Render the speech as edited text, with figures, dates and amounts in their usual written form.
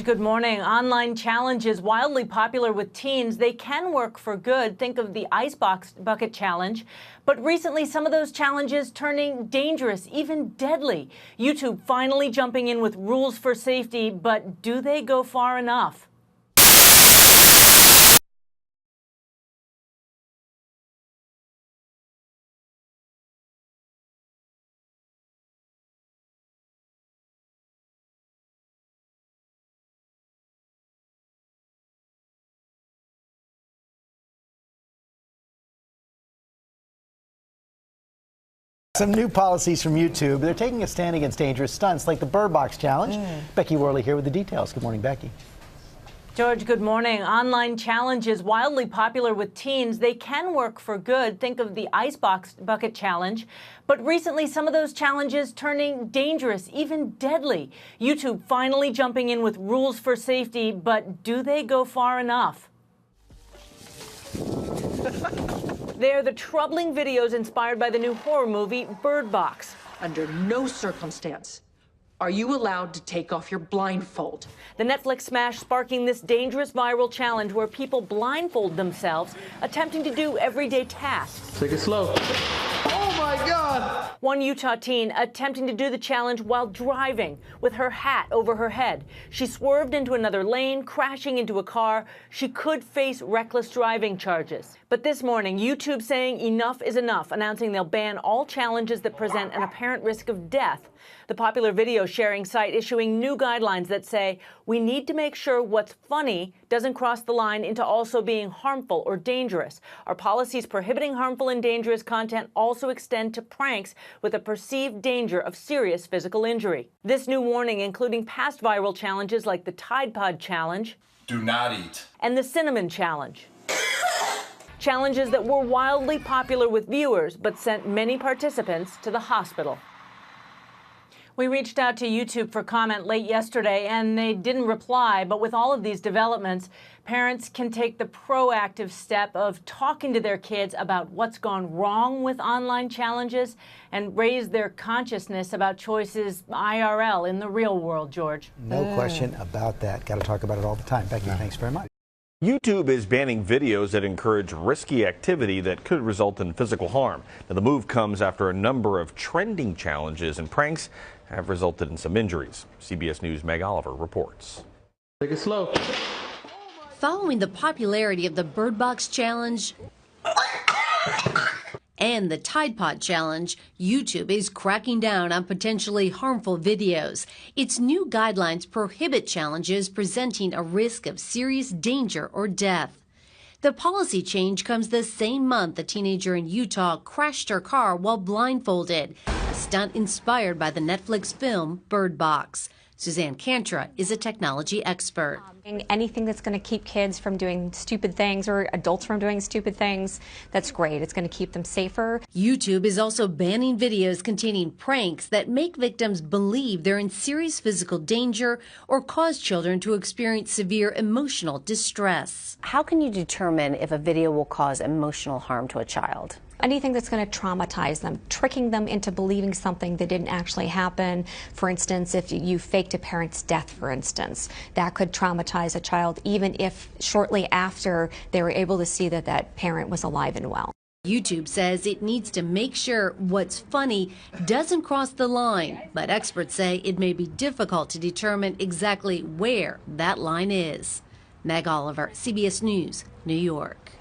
Good morning. Online challenges wildly popular with teens. They can work for good. Think of the ice bucket challenge. But recently, some of those challenges turning dangerous, even deadly. YouTube finally jumping in with rules for safety, but do they go far enough? Some new policies from YouTube. They're taking a stand against dangerous stunts like the Bird Box Challenge. Becky Worley here with the details. Good morning, Becky. George, good morning. Online challenges wildly popular with teens. They can work for good. Think of the ice bucket challenge. But recently, some of those challenges turning dangerous, even deadly. YouTube finally jumping in with rules for safety, but do they go far enough? They're the troubling videos inspired by the new horror movie Bird Box. Under no circumstance are you allowed to take off your blindfold. The Netflix smash sparking this dangerous viral challenge where people blindfold themselves, attempting to do everyday tasks. Take it slow. Oh my God! One Utah teen attempting to do the challenge while driving with her hat over her head. She swerved into another lane, crashing into a car. She could face reckless driving charges. But this morning, YouTube saying enough is enough, announcing they'll ban all challenges that present an apparent risk of death. The popular video sharing site issuing new guidelines that say we need to make sure what's funny doesn't cross the line into also being harmful or dangerous. Our policies prohibiting harmful and dangerous content also extend to pranks with a perceived danger of serious physical injury. This new warning including past viral challenges like the Tide Pod Challenge, do not eat, and the Cinnamon Challenge. Challenges that were wildly popular with viewers but sent many participants to the hospital. We reached out to YouTube for comment late yesterday, and they didn't reply. But with all of these developments, parents can take the proactive step of talking to their kids about what's gone wrong with online challenges and raise their consciousness about choices IRL in the real world, George. No question about that. Got to talk about it all the time. Becky, thanks very much. YouTube is banning videos that encourage risky activity that could result in physical harm. Now, the move comes after a number of trending challenges and pranks have resulted in some injuries. CBS News' Meg Oliver reports. Take it slow. Following the popularity of the Bird Box Challenge and the Tide Pod Challenge, YouTube is cracking down on potentially harmful videos. Its new guidelines prohibit challenges presenting a risk of serious danger or death. The policy change comes the same month a teenager in Utah crashed her car while blindfolded, a stunt inspired by the Netflix film Bird Box. Suzanne Cantra is a technology expert. Anything that's going to keep kids from doing stupid things or adults from doing stupid things, that's great. It's going to keep them safer. YouTube is also banning videos containing pranks that make victims believe they're in serious physical danger or cause children to experience severe emotional distress. How can you determine if a video will cause emotional harm to a child? Anything that's going to traumatize them, tricking them into believing something that didn't actually happen. For instance, if you faked a parent's death, for instance, that could traumatize a child even if shortly after they were able to see that that parent was alive and well. YouTube says it needs to make sure what's funny doesn't cross the line, but experts say it may be difficult to determine exactly where that line is. Meg Oliver, CBS News, New York.